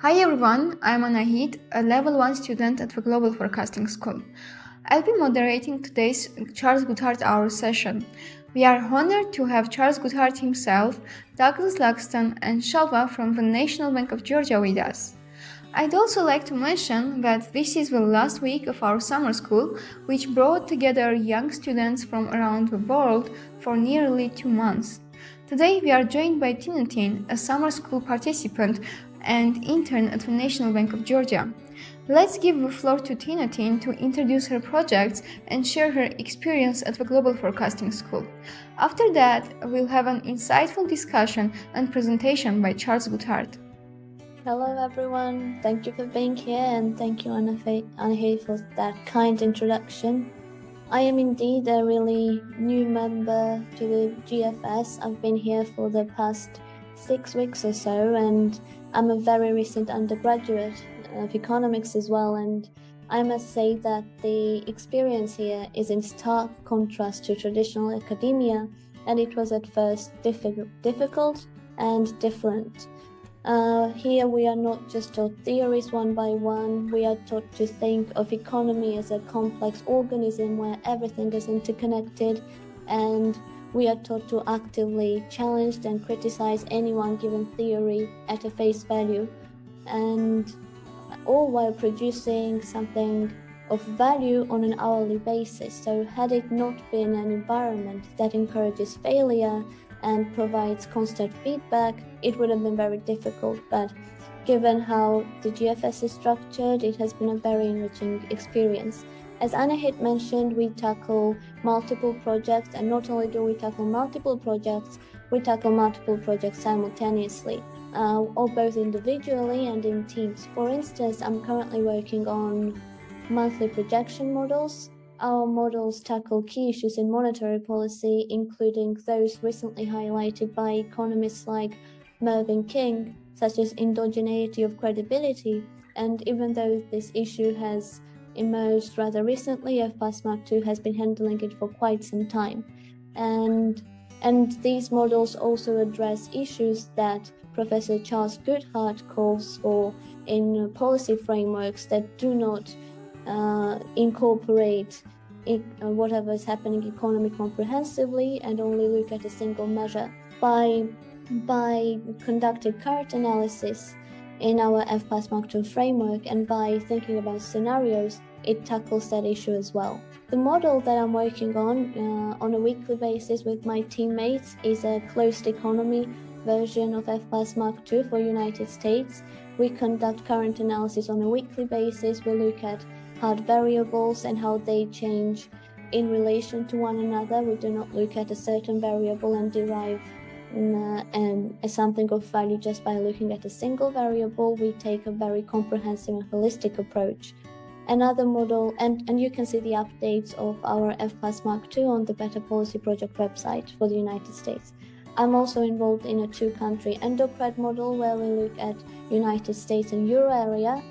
Hi everyone, I'm Anahit, a level 1 student at the Global Forecasting School. I'll be moderating today's Charles Goodhart Hour session. We are honored to have Charles Goodhart himself, Douglas Laxton, and Shalva from the National Bank of Georgia with us. I'd also like to mention that this is the last week of our summer school, which brought together young students from around the world for nearly 2 months. Today we are joined by Tinatin, a summer school participant and intern at the National Bank of Georgia. Let's give the floor to Tinatin to introduce her projects and share her experience at the Global Forecasting School. After that, we'll have an insightful discussion and presentation by Charles Goodhart. Hello everyone, thank you for being here and thank you Anahit for that kind introduction. I am indeed a really new member to the GFS. I've been here for the past 6 weeks or so and I'm a very recent undergraduate of economics as well, and I must say that the experience here is in stark contrast to traditional academia, and it was at first difficult and different. Here we are not just taught theories one by one, we are taught to think of economy as a complex organism where everything is interconnected, and we are taught to actively challenge and criticize any one given theory at a face value, and all while producing something of value on an hourly basis. So had it not been an environment that encourages failure and provides constant feedback, it would have been very difficult. But given how the GFS is structured, it has been a very enriching experience. As Anahit mentioned, we tackle multiple projects, and not only do we tackle multiple projects, we tackle multiple projects simultaneously, or both individually and in teams. For instance, I'm currently working on monthly projection models. Our models tackle key issues in monetary policy, including those recently highlighted by economists like Mervyn King, such as endogeneity of credibility. And even though this issue has emerged rather recently, FPAS-MAC2 has been handling it for quite some time. And these models also address issues that Professor Charles Goodhart calls for in policy frameworks that do not incorporate whatever is happening in economy comprehensively and only look at a single measure. By conducting current analysis in our FPAS-MAC2 framework and by thinking about scenarios, it tackles that issue as well. The model that I'm working on a weekly basis with my teammates is a closed economy version of FPAS-MAC2 for United States. We conduct current analysis on a weekly basis. We look at hard variables and how they change in relation to one another. We do not look at a certain variable and derive something of value just by looking at a single variable. We take a very comprehensive and holistic approach. Another model, and you can see the updates of our FPAS-MAC2 on the Better Policy Project website for the United States. I'm also involved in a two-country endocred model where we look at United States and Euro area.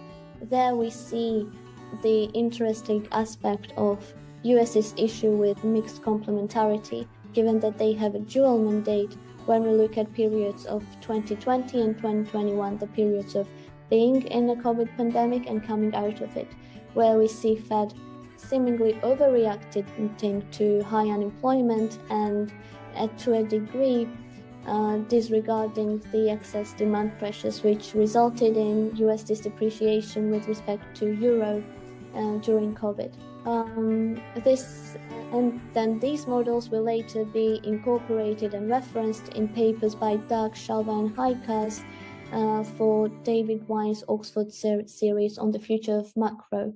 There we see the interesting aspect of US's issue with mixed complementarity, given that they have a dual mandate when we look at periods of 2020 and 2021, the periods of being in a COVID pandemic and coming out of it, where we see Fed seemingly overreacting to high unemployment and to a degree disregarding the excess demand pressures which resulted in USD's depreciation with respect to Euro during COVID. And then these models will later be incorporated and referenced in papers by Doug, Shalva, and Haikas for David Wine's Oxford series on the future of macro.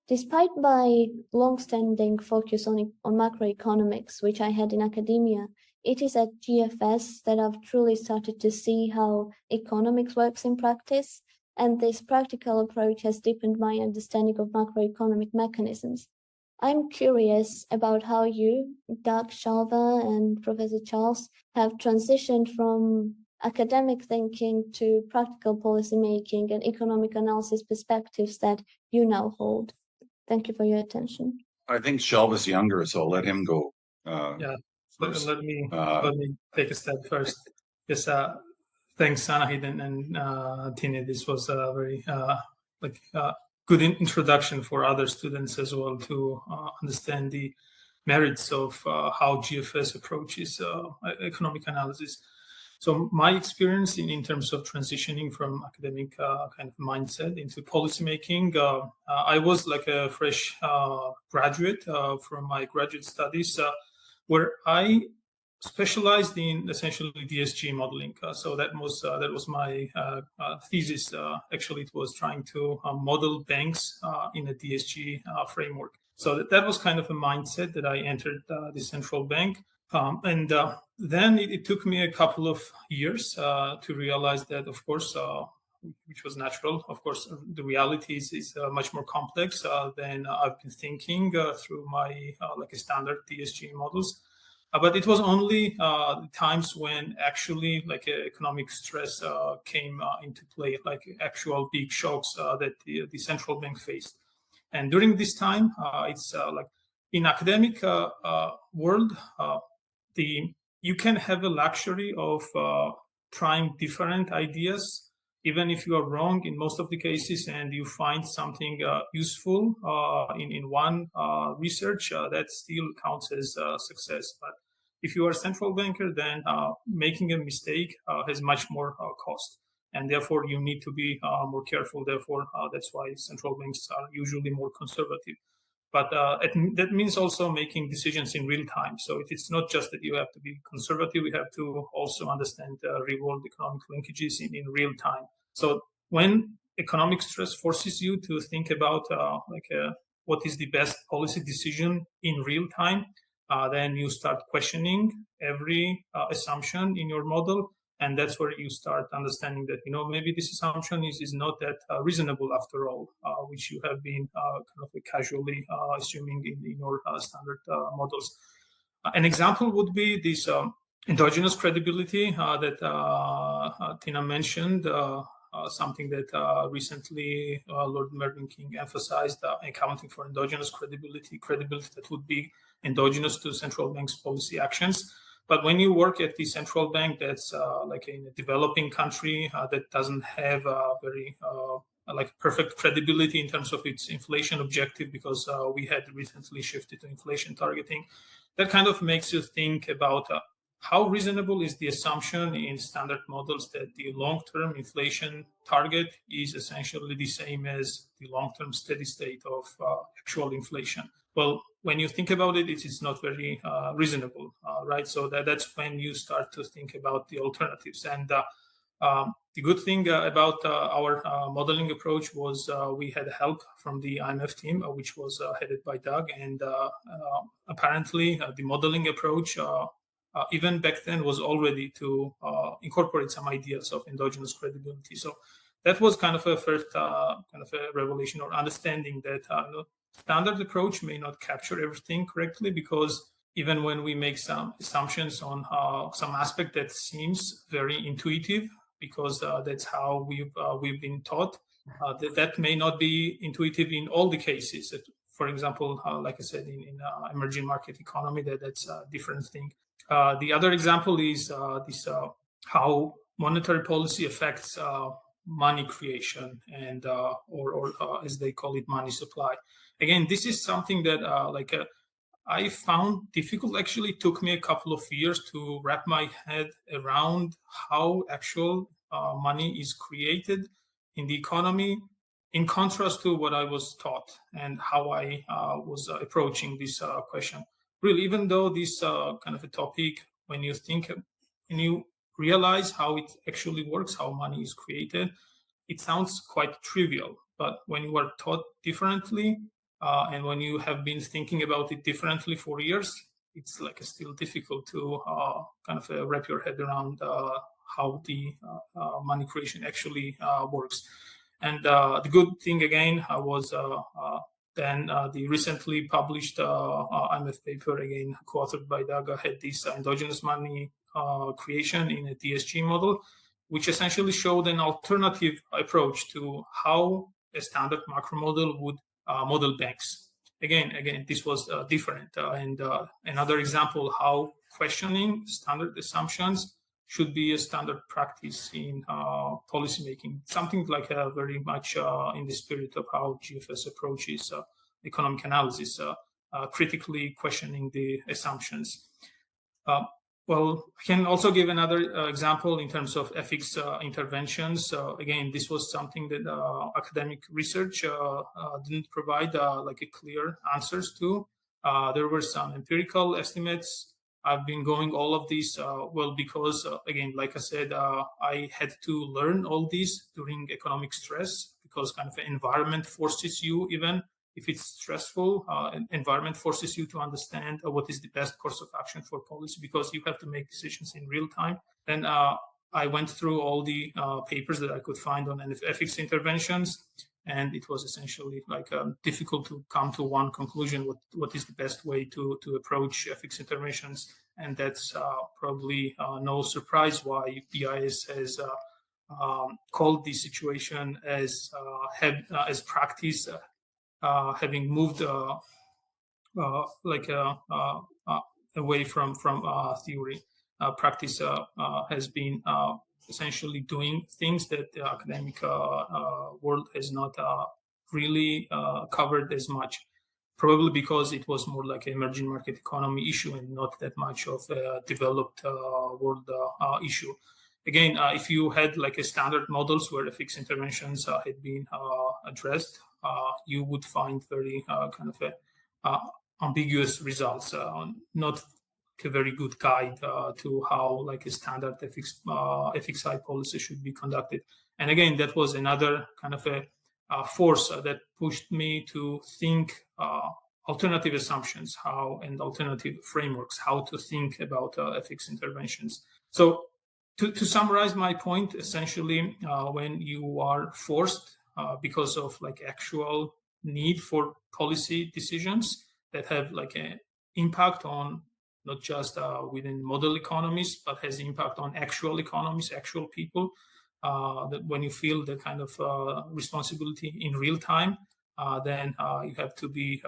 Despite my long-standing focus on macroeconomics, which I had in academia, it is at GFS that I've truly started to see how economics works in practice, and this practical approach has deepened my understanding of macroeconomic mechanisms. I'm curious about how you, Doug, Shalva, and Professor Charles have transitioned from academic thinking to practical policymaking and economic analysis perspectives that you now hold. Thank you for your attention. I think Shelva's younger, so let him go. Let me take a step first. Yes, Thanks, Anahid and Tina. This was a very good introduction for other students as well to understand the merits of how GFS approaches economic analysis. So my experience in terms of transitioning from academic kind of mindset into policymaking, I was like a fresh graduate from my graduate studies, where I specialized in essentially DSG modeling. So that was my thesis. Actually, it was trying to model banks in a DSG framework. So that was kind of a mindset that I entered the central bank. And then it took me a couple of years to realize that, of course, which was natural. Of course, the reality is much more complex than I've been thinking through my like a standard DSG models. But it was only times when actually like economic stress came into play, like actual big shocks that the central bank faced. And during this time, it's like in academic world, you can have a luxury of trying different ideas, even if you are wrong in most of the cases, and you find something useful in one research, that still counts as success. But if you are a central banker, then making a mistake has much more cost, and therefore you need to be more careful. Therefore, that's why central banks are usually more conservative. But that means also making decisions in real time. So it's not just that you have to be conservative, we have to also understand real world economic linkages in real time. So when economic stress forces you to think about what is the best policy decision in real time, then you start questioning every assumption in your model. And that's where you start understanding that, maybe this assumption is not that reasonable after all, which you have been kind of casually assuming in your standard models. An example would be this endogenous credibility that Tina mentioned, something that recently Lord Mervyn King emphasized, accounting for endogenous credibility that would be endogenous to central bank's policy actions. But when you work at the central bank that's like in a developing country that doesn't have very like perfect credibility in terms of its inflation objective, because we had recently shifted to inflation targeting, that kind of makes you think about how reasonable is the assumption in standard models that the long-term inflation target is essentially the same as the long-term steady state of actual inflation. Well, when you think about it, it's not very reasonable, right? So that's when you start to think about the alternatives. And the good thing about our modeling approach was we had help from the IMF team, which was headed by Doug. And apparently the modeling approach, even back then, was already to incorporate some ideas of endogenous credibility. So that was kind of a first kind of a revelation or understanding that standard approach may not capture everything correctly, because even when we make some assumptions on some aspect that seems very intuitive, because that's how we've been taught, that may not be intuitive in all the cases. For example, like I said, in emerging market economy, that's a different thing. The other example is this how monetary policy affects money creation and or as they call it, money supply. Again, this is something that I found difficult. Actually, it took me a couple of years to wrap my head around how actual money is created in the economy, in contrast to what I was taught and how I was approaching this question. Really, even though this kind of a topic, when you think, when you realize how it actually works, how money is created, it sounds quite trivial. But when you are taught differently, and when you have been thinking about it differently for years, it's like still difficult to kind of wrap your head around how the money creation actually works. And the good thing again was then the recently published IMF paper, again co-authored by Daga, had this endogenous money creation in a DSG model, which essentially showed an alternative approach to how a standard macro model would model banks. Again, this was different. And another example how questioning standard assumptions should be a standard practice in policymaking. Something like very much in the spirit of how GFS approaches economic analysis, critically questioning the assumptions. Well, I can also give another example in terms of ethics interventions. Again, this was something that academic research didn't provide like a clear answers to. There were some empirical estimates. I've been going all of these, well, because again, like I said, I had to learn all these during economic stress, because kind of an environment forces you, even if it's stressful, environment forces you to understand what is the best course of action for policy, because you have to make decisions in real time. Then I went through all the papers that I could find on ethics interventions, and it was essentially like difficult to come to one conclusion, what is the best way to approach ethics interventions. And that's probably no surprise why BIS has called the situation as practice, having moved away from theory. Practice has been essentially doing things that the academic world has not really covered as much, probably because it was more like an emerging market economy issue and not that much of a developed world issue. Again, if you had like a standard models where ethics interventions had been addressed, you would find very kind of ambiguous results, not a very good guide to how like a standard ethics side policy should be conducted. And again, that was another kind of a force that pushed me to think alternative assumptions, and alternative frameworks, how to think about ethics interventions. So to summarize my point, essentially, when you are forced because of like actual need for policy decisions that have like an impact on not just within model economies, but has impact on actual economies, actual people, that when you feel the kind of responsibility in real time, then you have to be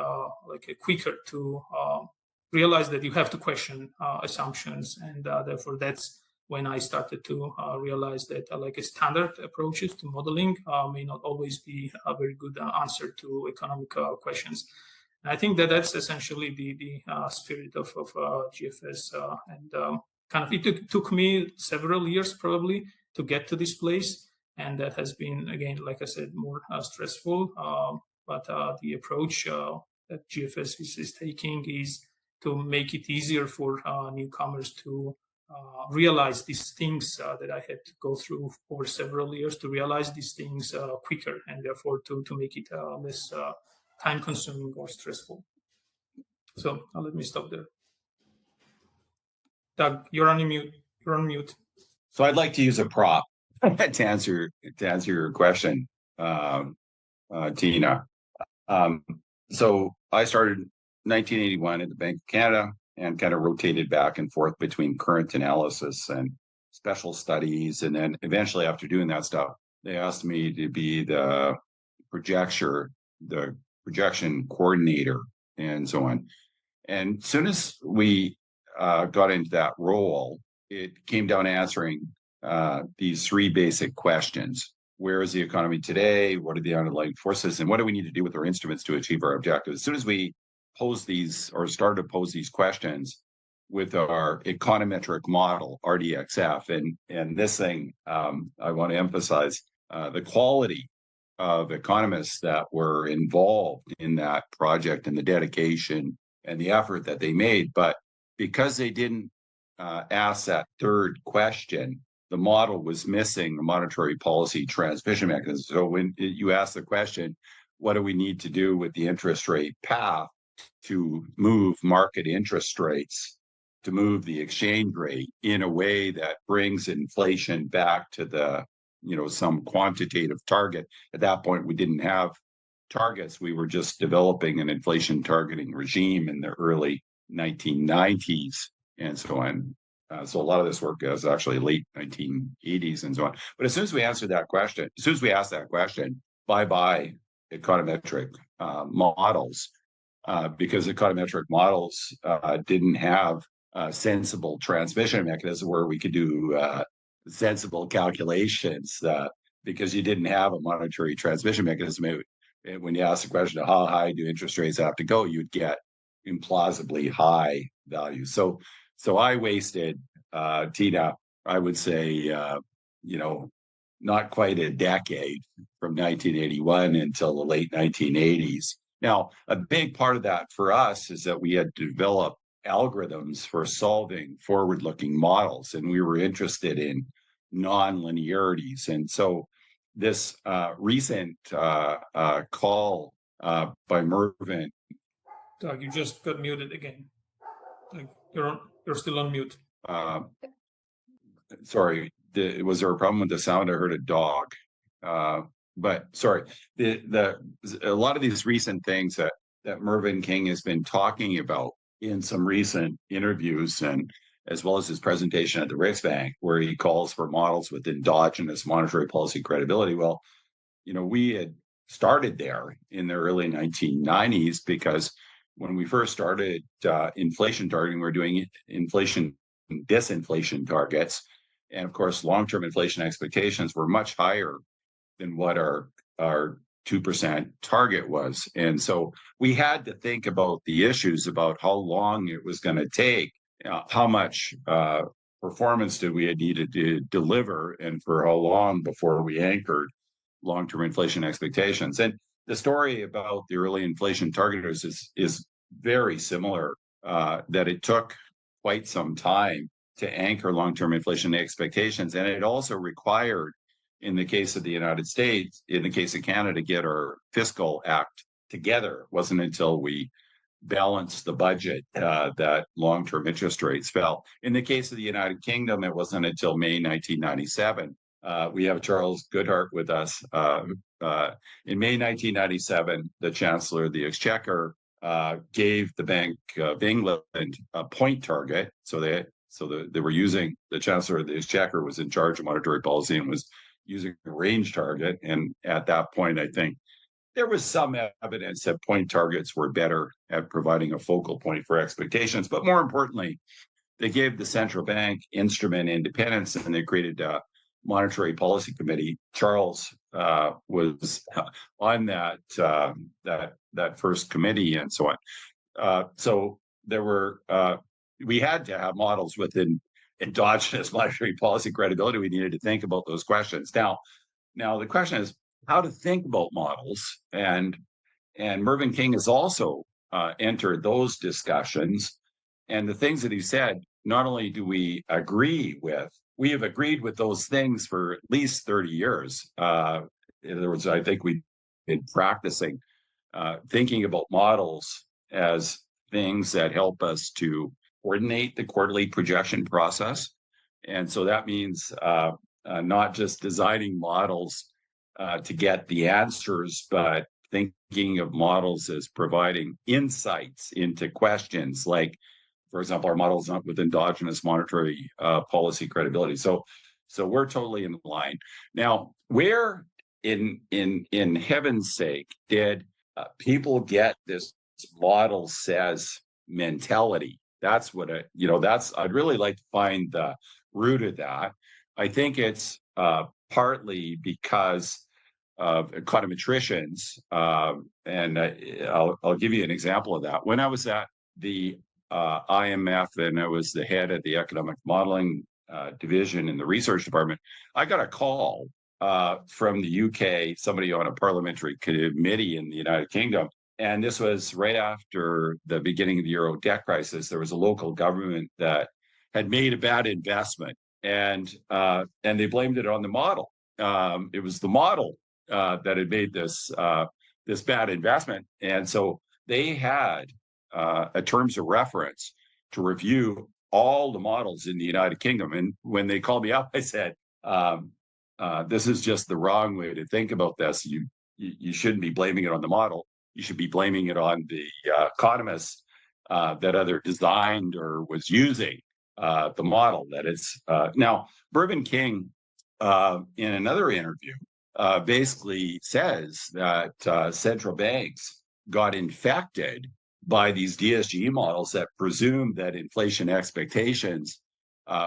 quicker to realize that you have to question assumptions. And therefore, that's when I started to realize that like a standard approaches to modeling may not always be a very good answer to economic questions. And I think that that's essentially the spirit of GFS. And kind of it took me several years probably to get to this place. And that has been, again, like I said, more stressful. But the approach that GFS is taking is to make it easier for newcomers to realize these things that I had to go through over several years, to realize these things quicker, and therefore to make it less time-consuming or stressful. So let me stop there. Doug, you're on mute. You're on mute. So I'd like to use a prop to answer your question, Tina. So I started in 1981 at the Bank of Canada and kind of rotated back and forth between current analysis and special studies. And then eventually, after doing that stuff, they asked me to be the projection coordinator and so on. And as soon as we got into that role, it came down to answering these three basic questions. Where is the economy today? What are the underlying forces? And what do we need to do with our instruments to achieve our objectives? As soon as we posed these or started to pose these questions with our econometric model, RDXF, and this thing, I want to emphasize the quality of economists that were involved in that project and the dedication and the effort that they made. But because they didn't ask that third question, the model was missing a monetary policy transmission mechanism. So when you ask the question, what do we need to do with the interest rate path to move market interest rates, to move the exchange rate in a way that brings inflation back to the, some quantitative target? At that point, we didn't have targets. We were just developing an inflation targeting regime in the early 1990s and so on. So a lot of this work is actually late 1980s and so on. But as soon as we asked that question, bye-bye econometric models, because econometric models didn't have sensible transmission mechanism where we could do sensible calculations because you didn't have a monetary transmission mechanism. When you ask the question of how high do interest rates have to go, you'd get implausibly high values. So I wasted, Tina, I would say, not quite a decade from 1981 until the late 1980s. Now, a big part of that for us is that we had developed algorithms for solving forward-looking models, and we were interested in non-linearities. And so this recent call by Mervyn. Doug, you just got muted again. Like you're still on mute. Sorry, was there a problem with the sound? I heard a dog. But sorry, a lot of these recent things that Mervyn King has been talking about in some recent interviews, and as well as his presentation at the Riksbank, where he calls for models with endogenous monetary policy credibility. Well, we had started there in the early 1990s because when we first started inflation targeting, we were doing inflation disinflation targets. And of course, long-term inflation expectations were much higher than what our 2% target was. And so we had to think about the issues about how long it was going to take, how much performance did we need to deliver, and for how long before we anchored long-term inflation expectations. And the story about the early inflation targeters is very similar, that it took quite some time to anchor long-term inflation expectations. And it also required, in the case of the United States, in the case of Canada, get our fiscal act together. It wasn't until we balanced the budget that long-term interest rates fell. In the case of the United Kingdom, it wasn't until May 1997. We have Charles Goodhart with us. In May 1997, the Chancellor of the Exchequer gave the Bank of England a point target. So they were using, the Chancellor of the Exchequer was in charge of monetary policy and was using a range target. And at that point, I think there was some evidence that point targets were better at providing a focal point for expectations. But more importantly, they gave the central bank instrument independence, and they created a monetary policy committee. Charles was on that first committee and so on. So there were, we had to have models within endogenous monetary policy credibility. We needed to think about those questions. Now the question is how to think about models, and Mervyn King has also entered those discussions. And the things that he said, not only do we agree with, we have agreed with those things for at least 30 years. In other words, I think we've been practicing thinking about models as things that help us to coordinate the quarterly projection process. And so that means not just designing models to get the answers, but thinking of models as providing insights into questions like, for example, our models not with endogenous monetary policy credibility. So we're totally in line. Now, where in heaven's sake did people get this model says mentality? That's what I'd really like to find the root of that. I think it's partly because of econometricians, and I'll give you an example of that. When I was at the IMF and I was the head of the economic modeling division in the research department, I got a call from the UK, somebody on a parliamentary committee in the United Kingdom. And this was right after the beginning of the Euro debt crisis. There was a local government that had made a bad investment, and they blamed it on the model. It was the model that had made this bad investment, and so they had a terms of reference to review all the models in the United Kingdom. And when they called me up, I said, "This is just the wrong way to think about this. You shouldn't be blaming it on the model. You should be blaming it on the economists that either designed or was using the model." That it's now Mervyn King in another interview basically says that central banks got infected by these DSG models that presumed that inflation expectations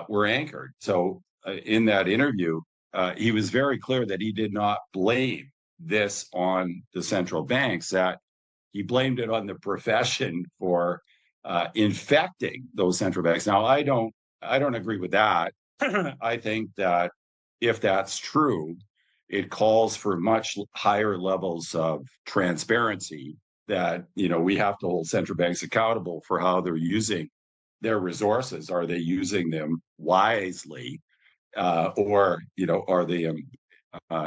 were anchored. So in that interview, he was very clear that he did not blame this on the central banks, that he blamed it on the profession for infecting those central banks. Now, I don't agree with that. I think that if that's true, it calls for much higher levels of transparency, that, we have to hold central banks accountable for how they're using their resources. Are they using them wisely, or are they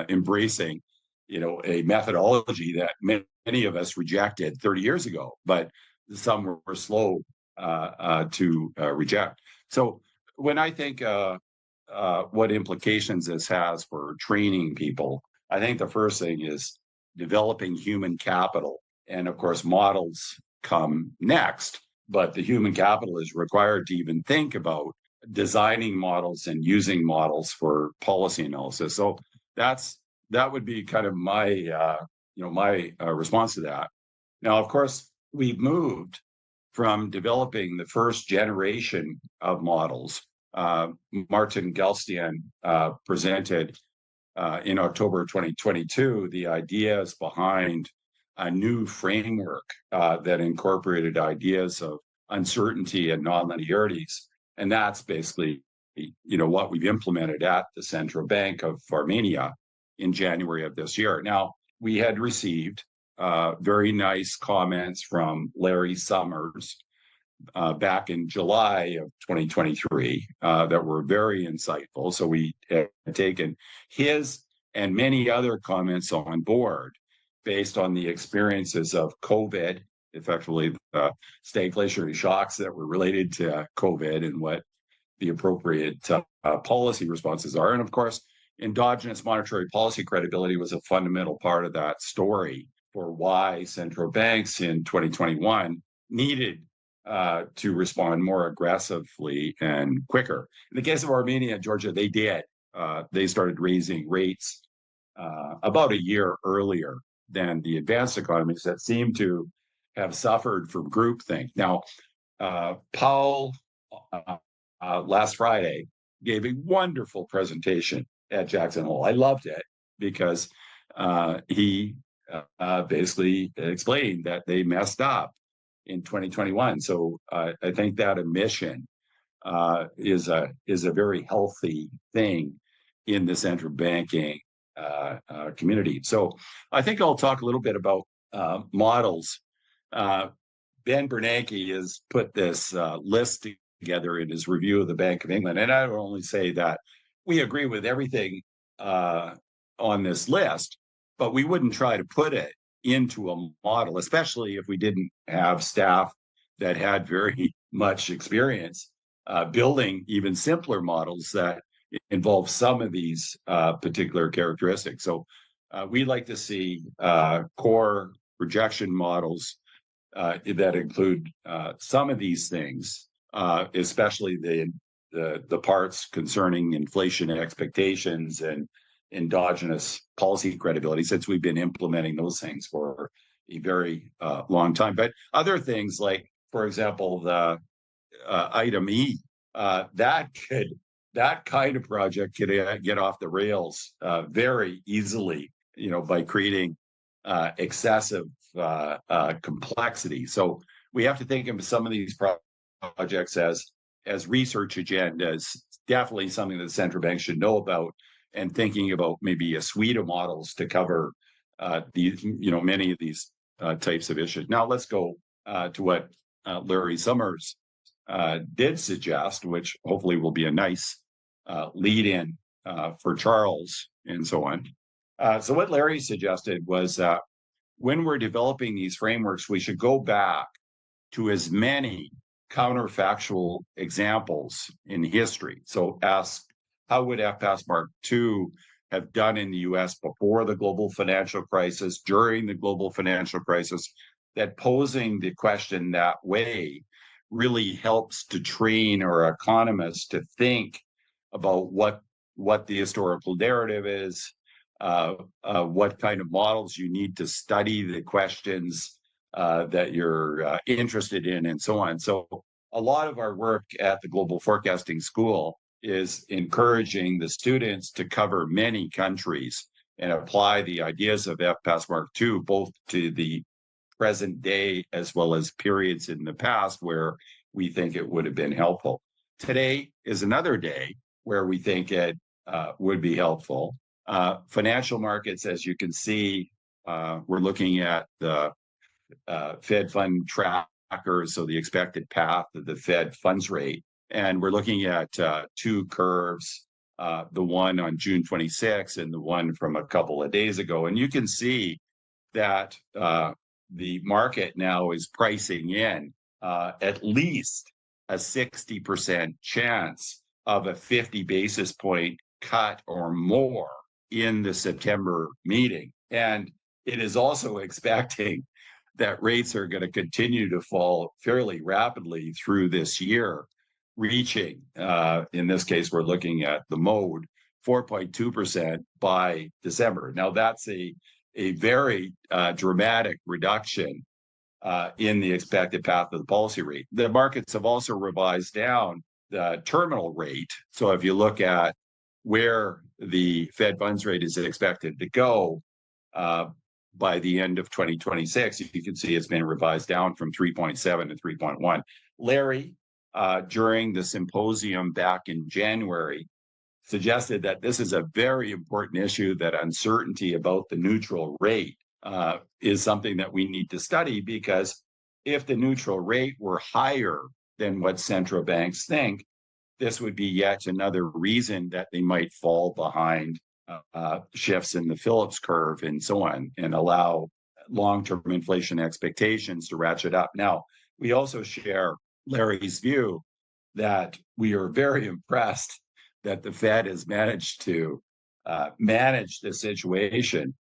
embracing a methodology that many of us rejected 30 years ago, but some were slow to reject. So when I think what implications this has for training people, I think the first thing is developing human capital. And of course, models come next, but the human capital is required to even think about designing models and using models for policy analysis. So that would be kind of my response to that. Now, of course, we've moved from developing the first generation of models. Martin Galstian presented in October 2022 the ideas behind a new framework that incorporated ideas of uncertainty and nonlinearities. And that's basically, what we've implemented at the Central Bank of Armenia in January of this year. Now, we had received very nice comments from Larry Summers back in July of 2023 that were very insightful. So we had taken his and many other comments on board based on the experiences of COVID, effectively the stagflationary shocks that were related to COVID and what the appropriate policy responses are. And of course, endogenous monetary policy credibility was a fundamental part of that story for why central banks in 2021 needed to respond more aggressively and quicker. In the case of Armenia and Georgia, they did. They started raising rates about a year earlier than the advanced economies that seem to have suffered from groupthink. Now, Powell last Friday gave a wonderful presentation at Jackson Hole. I loved it because he basically explained that they messed up in 2021. So I think that admission is a very healthy thing in the central banking community. So I think I'll talk a little bit about models. Ben Bernanke has put this list together in his review of the Bank of England, and I would only say that we agree with everything on this list, but we wouldn't try to put it into a model, especially if we didn't have staff that had very much experience building even simpler models that involve some of these particular characteristics. So we'd like to see core projection models that include some of these things, especially the parts concerning inflation expectations and endogenous policy credibility, since we've been implementing those things for a very long time. But other things like, for example, the item E, that kind of project could get off the rails very easily, by creating excessive complexity. So we have to think of some of these projects as research agendas. Definitely something that the central bank should know about, and thinking about maybe a suite of models to cover many of these types of issues. Now let's go to what Larry Summers did suggest, which hopefully will be a nice lead-in for Charles and so on. So what Larry suggested was that when we're developing these frameworks, we should go back to as many counterfactual examples in history. So ask, how would FPAS Mark II have done in the US before the global financial crisis, during the global financial crisis? That posing the question that way really helps to train our economists to think about what the historical narrative is, what kind of models you need to study the questions that you're interested in, and so on. So a lot of our work at the Global Forecasting School is encouraging the students to cover many countries and apply the ideas of FPAS Mark II both to the present day as well as periods in the past where we think it would have been helpful. Today is another day where we think it would be helpful. Financial markets, as you can see, we're looking at the Fed fund tracker, so the expected path of the Fed funds rate. And we're looking at two curves, the one on June 26 and the one from a couple of days ago. And you can see that the market now is pricing in at least a 60% chance of a 50 basis point cut or more in the September meeting. And it is also expecting that rates are going to continue to fall fairly rapidly through this year, reaching, in this case, we're looking at the mode, 4.2% by December. Now, that's a very dramatic reduction in the expected path of the policy rate. The markets have also revised down the terminal rate. So if you look at where the Fed funds rate is expected to go by the end of 2026, you can see it's been revised down from 3.7 to 3.1. Larry, during the symposium back in January, suggested that this is a very important issue, that uncertainty about the neutral rate is something that we need to study, because if the neutral rate were higher than what central banks think, this would be yet another reason that they might fall behind shifts in the Phillips curve and so on, and allow long-term inflation expectations to ratchet up. Now, we also share Larry's view that we are very impressed that the Fed has managed to manage the situation.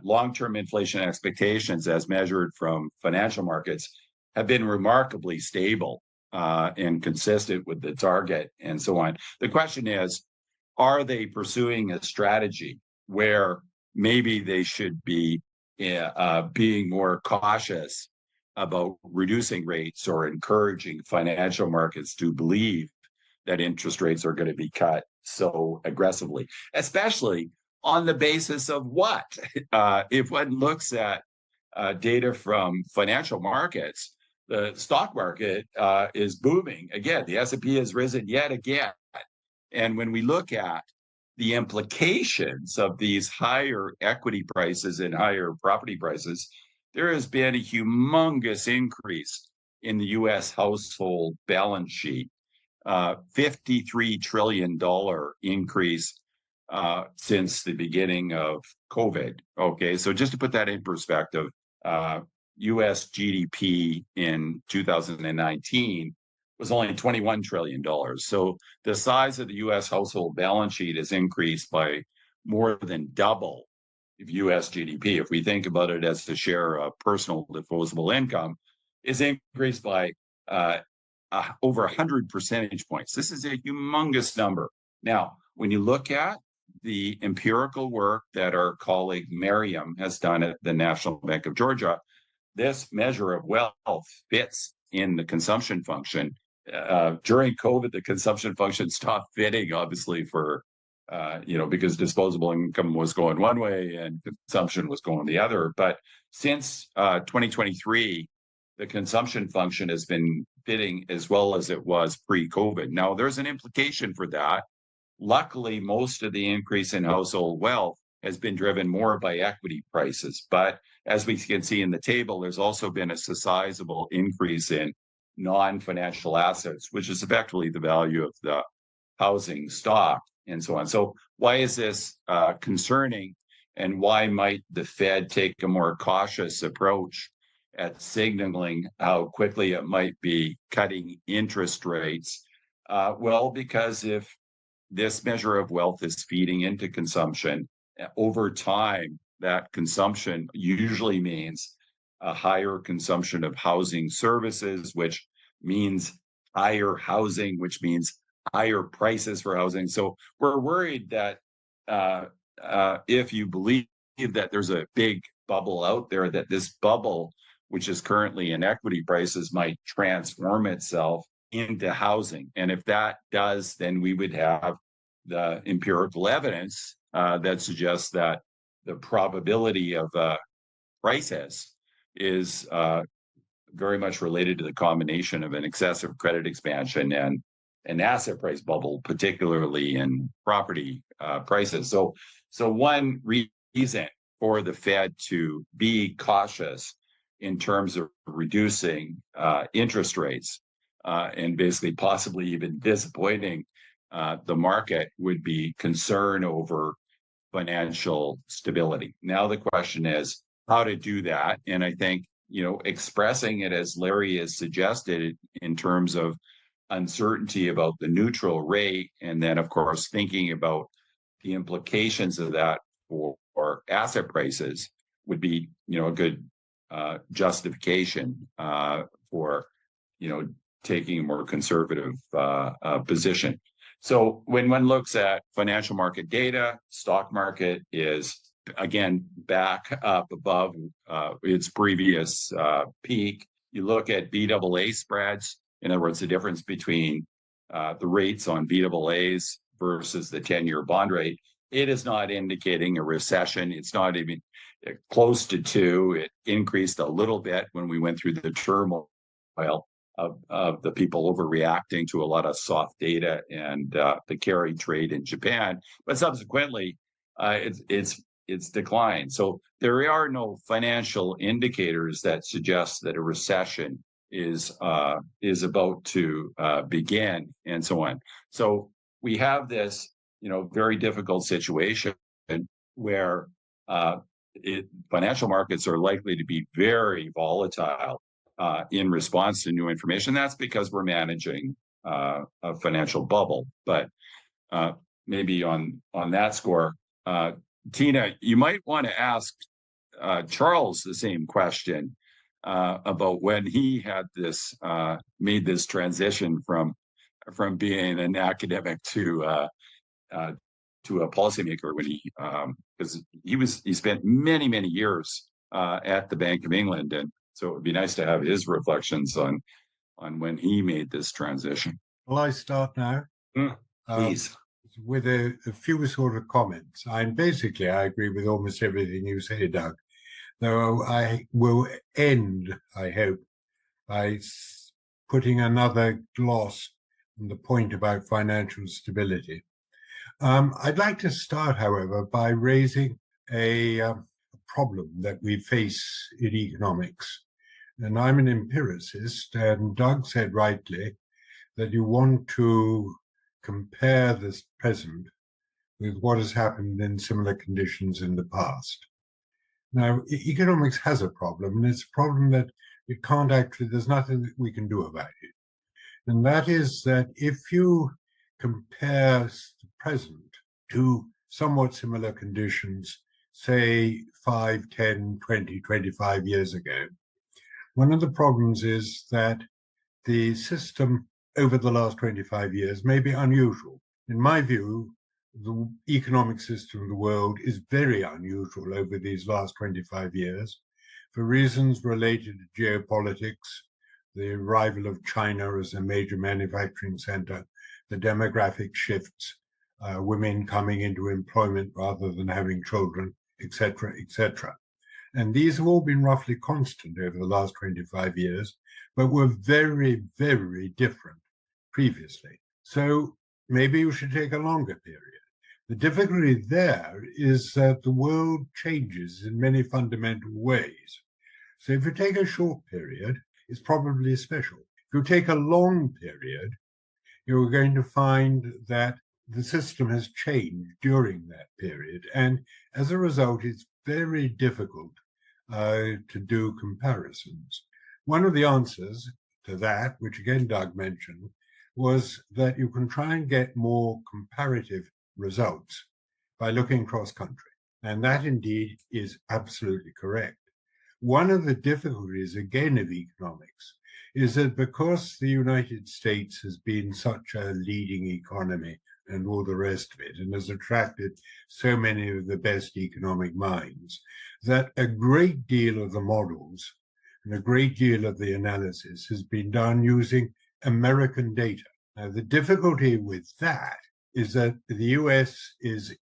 Long-term inflation expectations, as measured from financial markets, have been remarkably stable and consistent with the target and so on. The question is, are they pursuing a strategy where maybe they should be being more cautious about reducing rates or encouraging financial markets to believe that interest rates are going to be cut so aggressively, especially on the basis of what? If one looks at data from financial markets, the stock market is booming again. The S&P has risen yet again. And when we look at the implications of these higher equity prices and higher property prices, there has been a humongous increase in the U.S. household balance sheet. $53 trillion increase since the beginning of COVID. Okay, so just to put that in perspective, U.S. GDP in 2019 was only $21 trillion. So the size of the U.S. household balance sheet has increased by more than double of U.S. GDP. If we think about it as the share of personal disposable income, is increased by over 100 percentage points. This is a humongous number. Now, when you look at the empirical work that our colleague Miriam has done at the National Bank of Georgia, this measure of wealth fits in the consumption function. During COVID, the consumption function stopped fitting, obviously, for because disposable income was going one way and consumption was going the other. But since 2023, the consumption function has been fitting as well as it was pre-COVID. Now, there's an implication for that. Luckily, most of the increase in household wealth has been driven more by equity prices. But as we can see in the table, there's also been a sizable increase in non-financial assets, which is effectively the value of the housing stock and so on. So why is this concerning, and why might the Fed take a more cautious approach at signaling how quickly it might be cutting interest rates? Well, because if this measure of wealth is feeding into consumption, over time, that consumption usually means a higher consumption of housing services, which means higher housing, which means higher prices for housing. So we're worried that if you believe that there's a big bubble out there, that this bubble which is currently in equity prices, might transform itself into housing. And if that does, then we would have the empirical evidence that suggests that the probability of crisis is very much related to the combination of an excessive credit expansion and an asset price bubble, particularly in property prices. So one reason for the Fed to be cautious in terms of reducing interest rates and basically possibly even disappointing the market would be concern over financial stability. Now the question is how to do that. And I think, expressing it as Larry has suggested in terms of uncertainty about the neutral rate, and then of course thinking about the implications of that for asset prices would be, a good justification for, taking a more conservative position. So when one looks at financial market data, stock market is again back up above its previous peak. You look at BAA spreads, in other words, the difference between the rates on BAAs versus the 10-year bond rate. It is not indicating a recession. It's not even close to 2. It increased a little bit when we went through the turmoil of the people overreacting to a lot of soft data and the carry trade in Japan. But subsequently, it's declined. So there are no financial indicators that suggest that a recession is about to begin, and so on. So we have this, very difficult situation where financial markets are likely to be very volatile in response to new information. That's because we're managing a financial bubble. But maybe on that score, Tina, you might want to ask Charles the same question about when he had made this transition from being an academic to a policymaker, when because he spent many years at the Bank of England, and so it would be nice to have his reflections on when he made this transition. Will I start now? Please. With a few sort of comments. I agree with almost everything you say, Doug. Though I will end, I hope, by putting another gloss on the point about financial stability. I'd like to start, however, by raising a problem that we face in economics. And I'm an empiricist, and Doug said rightly that you want to compare this present with what has happened in similar conditions in the past. Now, economics has a problem, and it's a problem that there's nothing that we can do about it. And that is that if you compare the present to somewhat similar conditions, say 5, 10, 20, 25 years ago, one of the problems is that the system over the last 25 years may be unusual. In my view, the economic system of the world is very unusual over these last 25 years for reasons related to geopolitics, the arrival of China as a major manufacturing center, the demographic shifts, women coming into employment rather than having children, etc., etc. And these have all been roughly constant over the last 25 years, but were very, very different previously. So maybe you should take a longer period. The difficulty there is that the world changes in many fundamental ways. So if you take a short period, it's probably special. If you take a long period, you're going to find that the system has changed during that period. And as a result, it's very difficult to do comparisons. One of the answers to that, which again Doug mentioned, was that you can try and get more comparative results by looking cross-country. And that indeed is absolutely correct. One of the difficulties, again, of economics is that because the United States has been such a leading economy and all the rest of it, and has attracted so many of the best economic minds, that a great deal of the models And a great deal of the analysis has been done using American data. Now, the difficulty with that is that the US is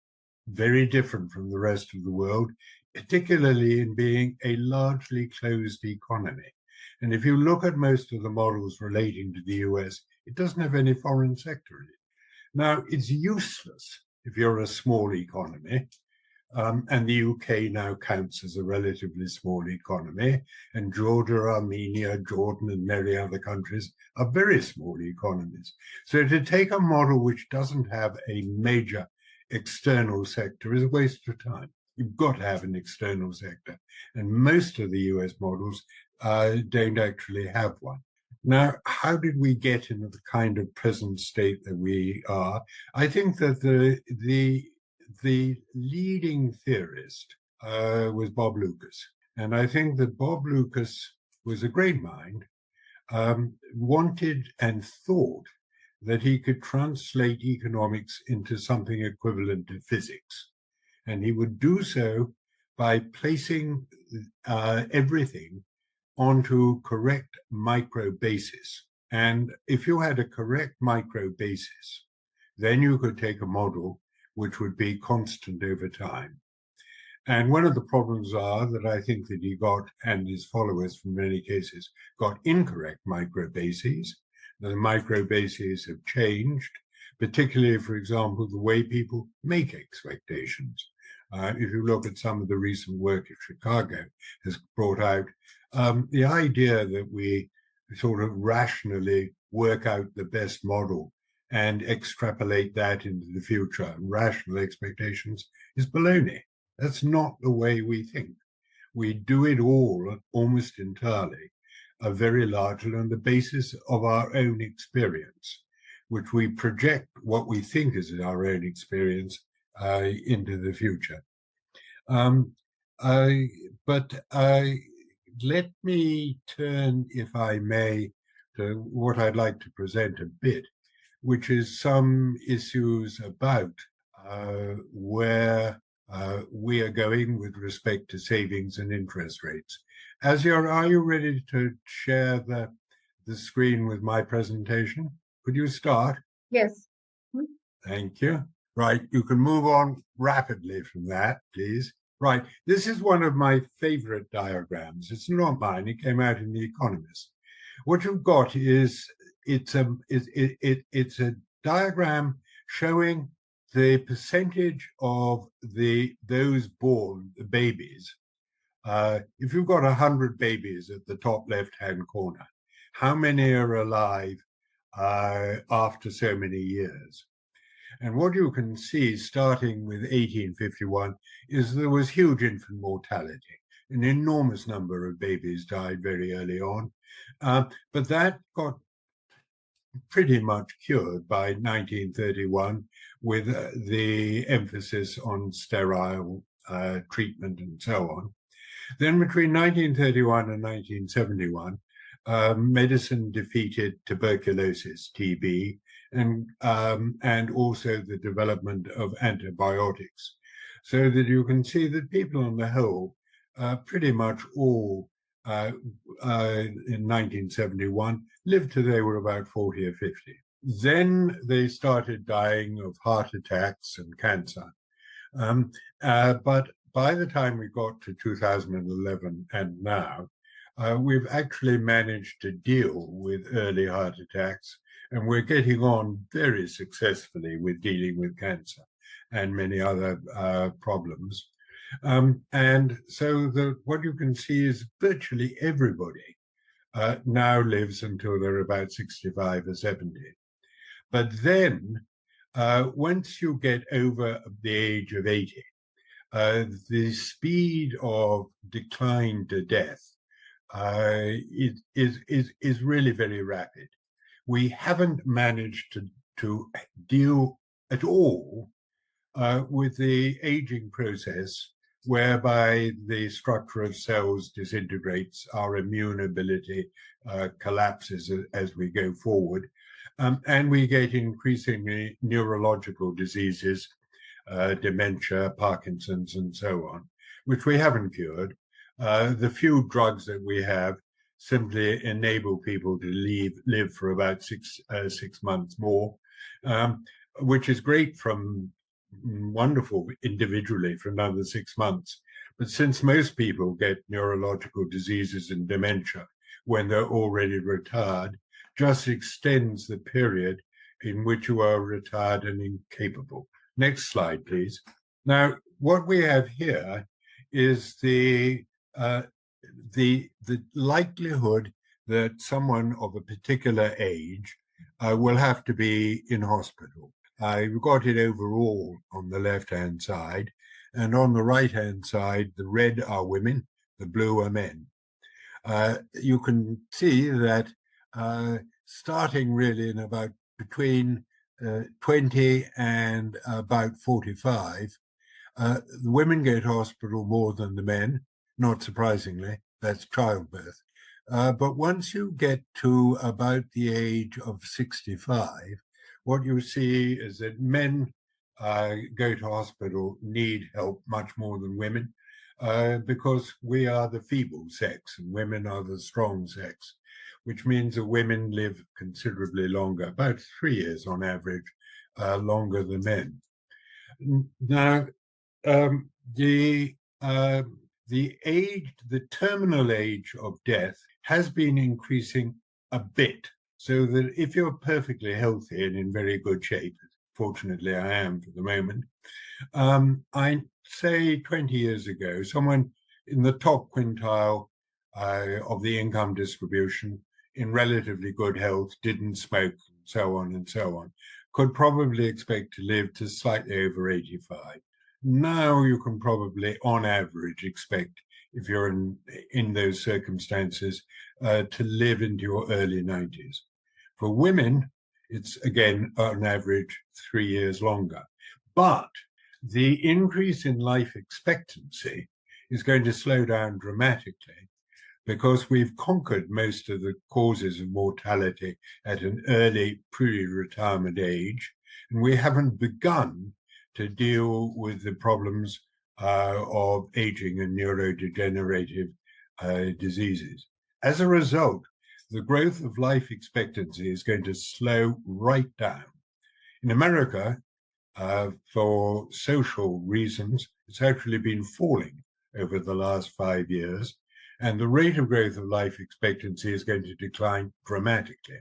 very different from the rest of the world, particularly in being a largely closed economy. And if you look at most of the models relating to the US, it doesn't have any foreign sector in it. Now, it's useless if you're a small economy, and the UK now counts as a relatively small economy, and Georgia, Armenia, Jordan, and many other countries are very small economies. So to take a model which doesn't have a major external sector is a waste of time. You've got to have an external sector, and most of the US models don't actually have one. Now, how did we get into the kind of present state that we are? I think that the leading theorist was Bob Lucas. And I think that Bob Lucas was a great mind, wanted and thought that he could translate economics into something equivalent to physics. And he would do so by placing everything onto correct micro basis. And if you had a correct micro basis, then you could take a model which would be constant over time. And one of the problems are that I think that he got, and his followers from many cases, got incorrect micro bases. The micro bases have changed, particularly, for example, the way people make expectations. If you look at some of the recent work that Chicago has brought out, the idea that we sort of rationally work out the best model and extrapolate that into the future, rational expectations, is baloney. That's not the way we think. We do it all almost entirely, very largely on the basis of our own experience, which we project what we think is our own experience into the future. Let me turn, if I may, to what I'd like to present a bit, which is some issues about where we are going with respect to savings and interest rates. Asya, are you ready to share the screen with my presentation? Could you start? Yes. Thank you. Right, you can move on rapidly from that, please. Right, this is one of my favorite diagrams. It's not mine, it came out in The Economist. What you've got is, it's a diagram showing the percentage of those born, the babies. If you've got 100 babies at the top left-hand corner, how many are alive after so many years? And what you can see, starting with 1851, is there was huge infant mortality. An enormous number of babies died very early on, but that got pretty much cured by 1931 with the emphasis on sterile treatment and so on. Then between 1931 and 1971, medicine defeated tuberculosis, TB, and also the development of antibiotics, so that you can see that people on the whole pretty much all in 1971 lived till they were about 40 or 50. Then they started dying of heart attacks and cancer. But by the time we got to 2011 and now, we've actually managed to deal with early heart attacks, and we're getting on very successfully with dealing with cancer and many other problems. And so what you can see is virtually everybody now lives until they're about 65 or 70. But then once you get over the age of 80, the speed of decline to death is really very rapid. We haven't managed to deal at all with the aging process, whereby the structure of cells disintegrates, our immune ability collapses as we go forward, and we get increasingly neurological diseases, dementia, Parkinson's, and so on, which we haven't cured. The few drugs that we have simply enable people to live for about 6 months more, which is great wonderful individually for another 6 months. But since most people get neurological diseases and dementia when they're already retired, just extends the period in which you are retired and incapable. Next slide, please. Now, what we have here is the likelihood that someone of a particular age will have to be in hospital. We've got it overall on the left-hand side, and on the right-hand side, the red are women, the blue are men. You can see that starting really in about between 20 and about 45, the women go to hospital more than the men, not surprisingly, that's childbirth. But once you get to about the age of 65, what you see is that men go to hospital, need help much more than women, because we are the feeble sex and women are the strong sex, which means that women live considerably longer, about 3 years on average, longer than men. Now, the terminal age of death has been increasing a bit, so that if you're perfectly healthy and in very good shape, fortunately I am for the moment, I say 20 years ago, someone in the top quintile of the income distribution, in relatively good health, didn't smoke, and so on, could probably expect to live to slightly over 85. Now you can probably, on average, expect, if you're in those circumstances, to live into your early 90s. For women, it's again, on average, 3 years longer. But the increase in life expectancy is going to slow down dramatically because we've conquered most of the causes of mortality at an early pre-retirement age, and we haven't begun to deal with the problems of aging and neurodegenerative diseases. As a result, the growth of life expectancy is going to slow right down. In America, for social reasons, it's actually been falling over the last 5 years, and the rate of growth of life expectancy is going to decline dramatically.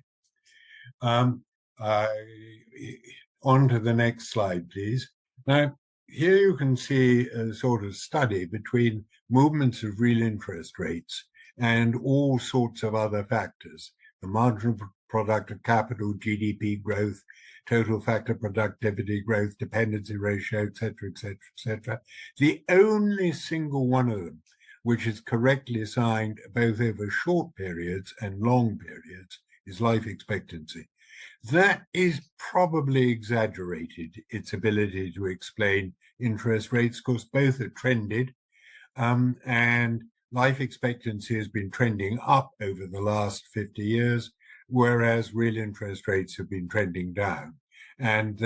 On to the next slide, please. Now, here you can see a sort of study between movements of real interest rates and all sorts of other factors, the marginal product of capital, GDP growth, total factor productivity growth, dependency ratio, et cetera, et cetera, et cetera. The only single one of them which is correctly assigned both over short periods and long periods is life expectancy. That is probably exaggerated, its ability to explain interest rates, because both are trended, and life expectancy has been trending up over the last 50 years, whereas real interest rates have been trending down. And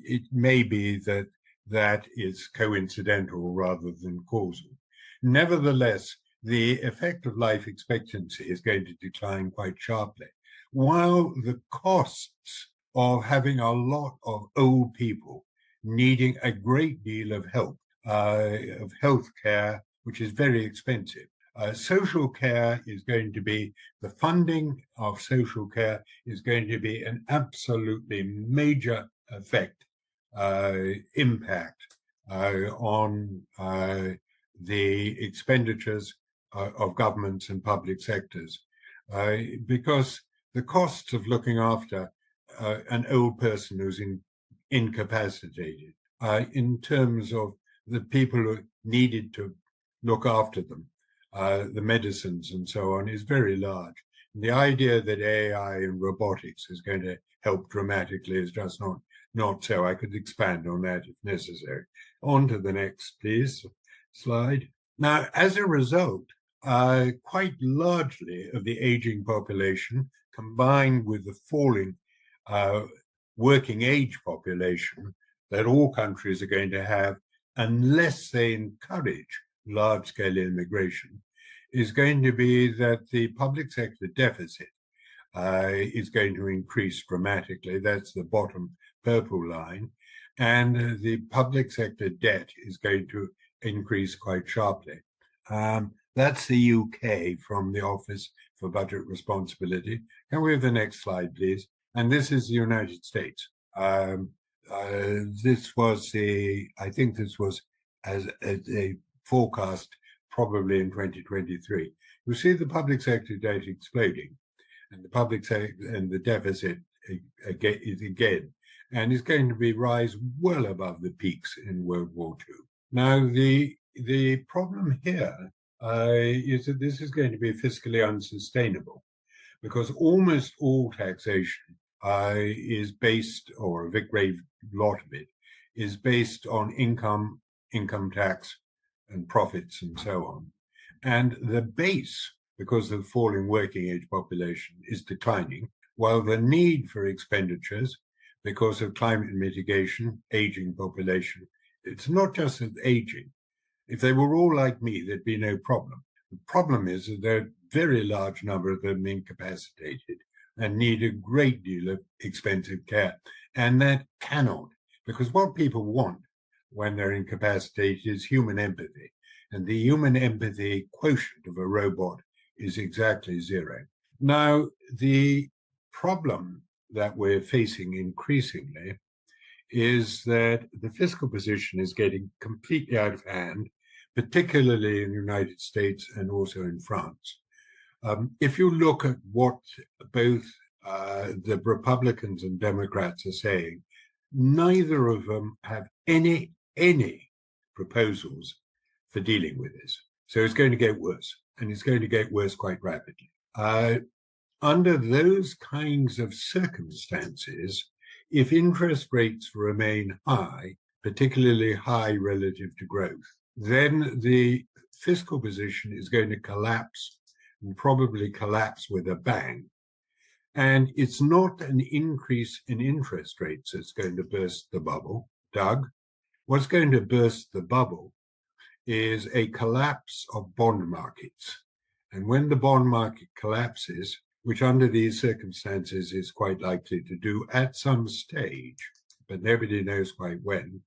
it may be that that is coincidental rather than causal. Nevertheless, the effect of life expectancy is going to decline quite sharply, while the costs of having a lot of old people needing a great deal of help, of health care, which is very expensive. Social care is going to be, the funding of social care is going to be an absolutely major impact on the expenditures of governments and public sectors, because the costs of looking after an old person who's incapacitated, in terms of the people who needed to look after them, the medicines and so on, is very large. And the idea that AI and robotics is going to help dramatically is just not so. I could expand on that if necessary. On to the next, please, slide. Now, as a result, quite largely of the aging population, combined with the falling working age population that all countries are going to have, unless they encourage large-scale immigration is going to be that the public sector deficit is going to increase dramatically. That's the bottom purple line. And the public sector debt is going to increase quite sharply. That's the UK from the Office for Budget Responsibility. Can we have the next slide, please? And this is the United States. This was I think this was as a forecast probably in 2023. You see the public sector debt exploding, and the public sector and the deficit again, and is going to be rise well above the peaks in World War II. Now, the problem here is that this is going to be fiscally unsustainable, because almost all taxation is based, or a great lot of it, is based on income tax and profits and so on. And the base, because of the falling working age population, is declining, while the need for expenditures, because of climate mitigation, aging population, it's not just aging. If they were all like me, there'd be no problem. The problem is that there are a very large number of them incapacitated and need a great deal of expensive care. And that cannot, because what people want when they're incapacitated is human empathy. And the human empathy quotient of a robot is exactly 0. Now, the problem that we're facing increasingly is that the fiscal position is getting completely out of hand, particularly in the United States and also in France. If you look at what both the Republicans and Democrats are saying, neither of them have any proposals for dealing with this. So it's going to get worse, and it's going to get worse quite rapidly. Under those kinds of circumstances, if interest rates remain high, particularly high relative to growth, then the fiscal position is going to collapse, and probably collapse with a bang. And it's not an increase in interest rates that's going to burst the bubble, Doug. What's going to burst the bubble is a collapse of bond markets. And when the bond market collapses, which under these circumstances is quite likely to do at some stage, but nobody knows quite when,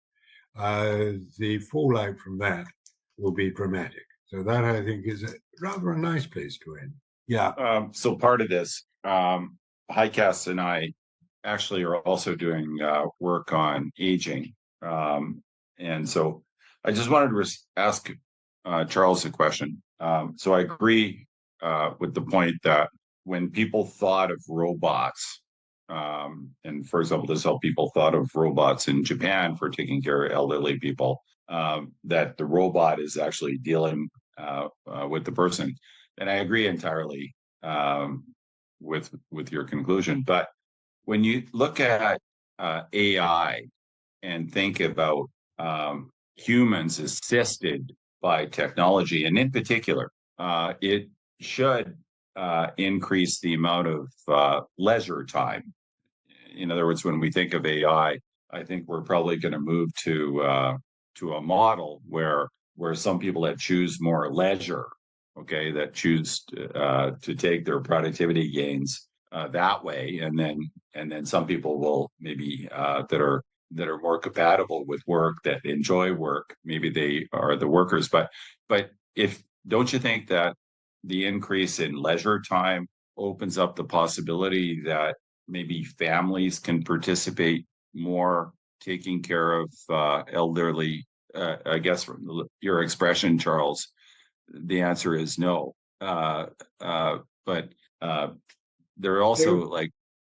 the fallout from that will be dramatic. So that, I think, is rather a nice place to end. Yeah. So part of this, Highcast and I actually are also doing work on aging. And so I just wanted to ask Charles a question. So I agree with the point that when people thought of robots, and for example, this is how people thought of robots in Japan for taking care of elderly people, that the robot is actually dealing with the person. And I agree entirely with your conclusion. But when you look at AI and think about humans assisted by technology, and in particular, it should increase the amount of leisure time. In other words, when we think of AI, I think we're probably going to move to a model where some people that choose more leisure, okay, that choose to take their productivity gains that way, and then some people will maybe that are more compatible with work, that enjoy work, maybe they are the workers. But if don't you think that the increase in leisure time opens up the possibility that maybe families can participate more, taking care of elderly? I guess from your expression, Charles, the answer is no. But there are also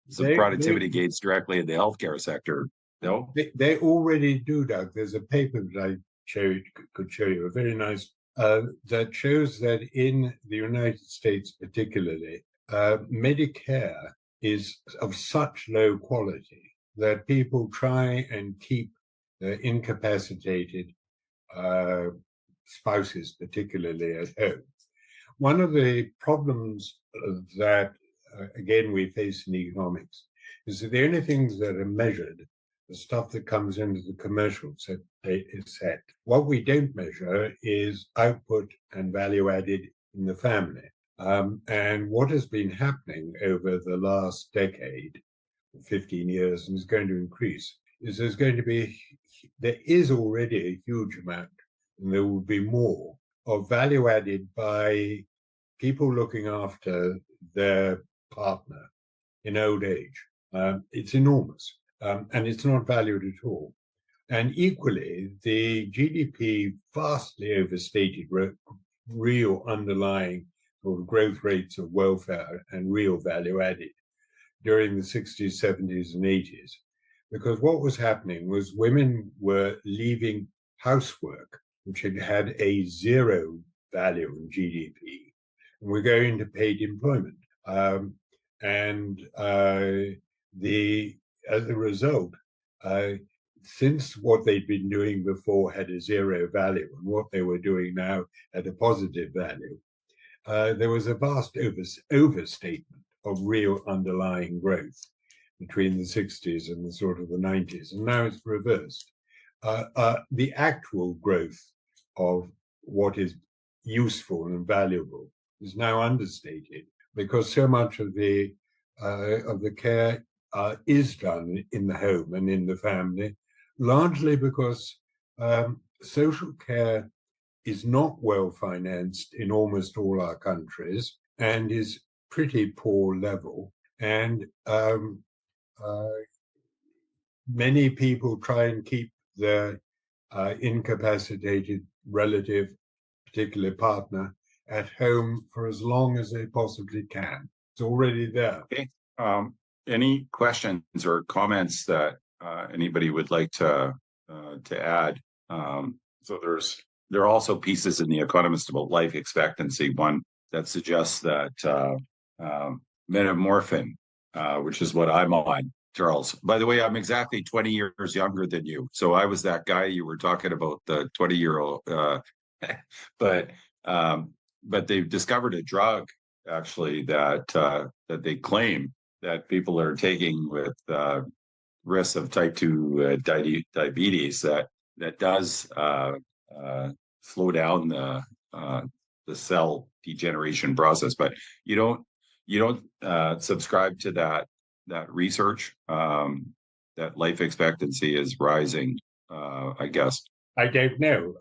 some productivity gains directly in the healthcare sector. No, they already do, Doug. There's a paper that I could show you, a very nice, that shows that in the United States particularly, Medicare is of such low quality that people try and keep their incapacitated spouses, particularly, at home. One of the problems that, again, we face in economics is that the only things that are measured the stuff that comes into the commercial set is set. What we don't measure is output and value added in the family. And what has been happening over the last decade, 15 years, and is going to increase, is there is already a huge amount, and there will be more, of value added by people looking after their partner in old age. It's enormous, and it's not valued at all. And equally, the GDP vastly overstated real underlying sort of growth rates of welfare and real value added during the 60s, 70s, and 80s. Because what was happening was women were leaving housework, which had a zero value in GDP, and we're going to paid employment. As a result, since what they'd been doing before had a zero value and what they were doing now had a positive value, there was a vast overstatement of real underlying growth between the 60s and the sort of the 90s, and now it's reversed. The actual growth of what is useful and valuable is now understated because so much of the care is done in the home and in the family, largely because social care is not well financed in almost all our countries and is pretty poor level. And many people try and keep their incapacitated relative, particularly partner, at home for as long as they possibly can. It's already there. Okay. Any questions or comments that anybody would like to add? So there are also pieces in The Economist about life expectancy. One that suggests that metamorphin, which is what I'm on, Charles. By the way, I'm exactly 20 years younger than you. So I was that guy you were talking about, the 20-year-old. But they've discovered a drug actually that they claim that people are taking with risks of type 2 diabetes that does slow down the cell degeneration process. But you don't subscribe to that research that life expectancy is rising. I guess I don't know.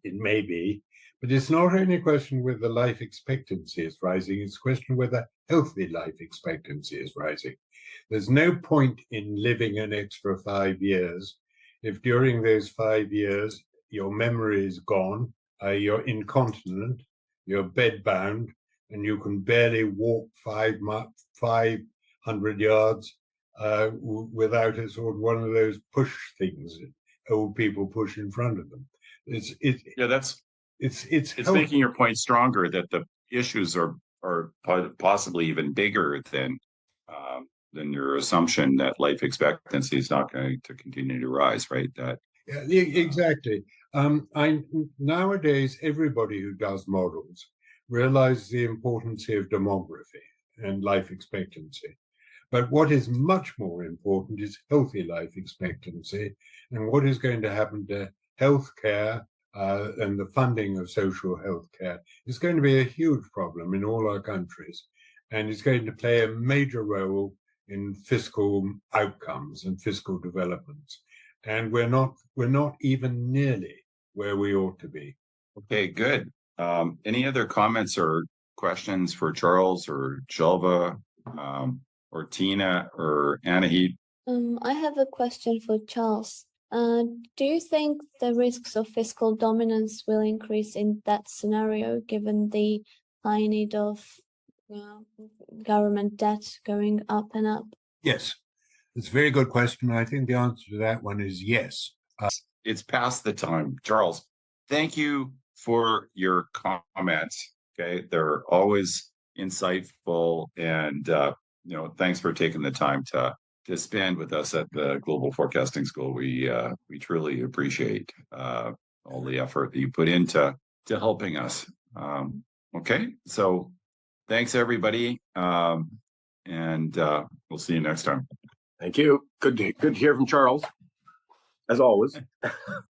It may be, but it's not only a question whether life expectancy is rising. It's a question whether healthy life expectancy is rising. There's no point in living an extra 5 years if during those 5 years your memory is gone, you're incontinent, you're bedbound, and you can barely walk 500 yards without a sort of one of those push things that old people push in front of them. It's making your point stronger that the issues are possibly even bigger than your assumption that life expectancy is not going to continue to rise, right? Exactly. Nowadays, everybody who does models realizes the importance of demography and life expectancy. But what is much more important is healthy life expectancy and what is going to happen to healthcare and the funding of social healthcare is going to be a huge problem in all our countries, and it's going to play a major role in fiscal outcomes and fiscal developments. And we're not even nearly where we ought to be. Okay, good. Any other comments or questions for Charles or Shelva or Tina or Anahit? I have a question for Charles. Do you think the risks of fiscal dominance will increase in that scenario, given the high need of government debt going up and up? Yes, it's a very good question. I think the answer to that one is yes. It's past the time. Charles, thank you for your comments. Okay, they're always insightful, and thanks for taking the time to spend with us at the Global Forecasting School. We truly appreciate all the effort that you put into helping us. Okay, so thanks everybody, and we'll see you next time. Thank you. Good to hear from Charles, as always.